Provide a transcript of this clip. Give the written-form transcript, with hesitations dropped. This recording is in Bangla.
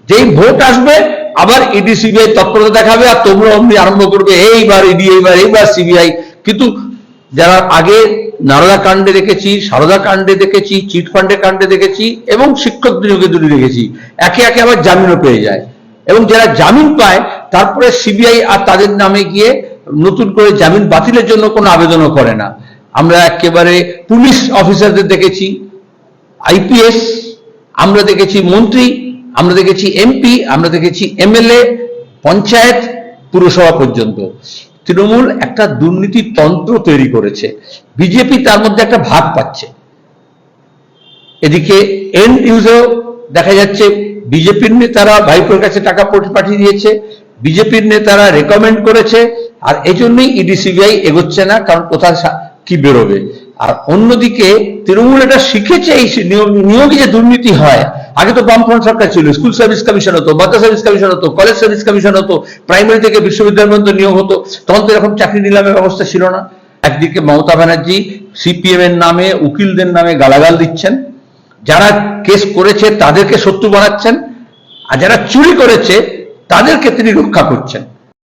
যেই ভোট আসবে আবার ইডি সিবিআই তৎপরতা দেখাবে, আর তোমরা অমনি আরম্ভ করবে এইবার ইডি, এইবার সিবিআই। কিন্তু যারা আগে নারদা কাণ্ডে দেখেছি, সারদা কাণ্ডে দেখেছি, চিটফান্ডের কাণ্ডে দেখেছি এবং শিক্ষক নিয়োগে দুটি দেখেছি, একে একে আবার জামিনও পেয়ে যায়। এবং যারা জামিন পায় তারপরে সিবিআই আর তাদের নামে গিয়ে নতুন করে জামিন বাতিলের জন্য কোনো আবেদনও করে না। আমরা একেবারে পুলিশ অফিসারদের দেখেছি, আইপিএস, আমরা দেখেছি মন্ত্রী, আমরা দেখেছি এমপি, আমরা দেখেছি এমএলএ, পঞ্চায়েত, পুরসভা পর্যন্ত। তৃণমূল একটা দুর্নীতি তন্ত্র তৈরি করেছে, বিজেপি তার মধ্যে একটা ভাগ পাচ্ছে। এদিকে এন্ড ইউজেও দেখা যাচ্ছে বিজেপির নেতারা ভাইপোর কাছে টাকা পাঠিয়ে দিয়েছে, বিজেপির নেতারা রেকমেন্ড করেছে, আর এই জন্যই ইডি সিবিআই এগোচ্ছে না, কারণ কোথায় কি বেরোবে। আর অন্যদিকে তৃণমূল এটা শিখেছে, এই নিয়োগে যে দুর্নীতি হয়। আগে তো বামফ্রন্ট সরকার ছিল, স্কুল সার্ভিস কমিশন হতো, মাদ্রাসা সার্ভিস কমিশন হতো, কলেজ সার্ভিস কমিশন হতো, প্রাইমারি থেকে বিশ্ববিদ্যালয় পর্যন্ত নিয়োগ হতো, তখন তো এরকম চাকরি নিলামের ব্যবস্থা ছিল না। একদিকে মমতা ব্যানার্জি সিপিএম এর নামে উকিলদের নামে গালাগাল দিচ্ছেন, যারা কেস করেছে তাদেরকে শত্রু বানাচ্ছেন, আর যারা চুরি করেছে তাদেরকে তিনি রক্ষা করছেন।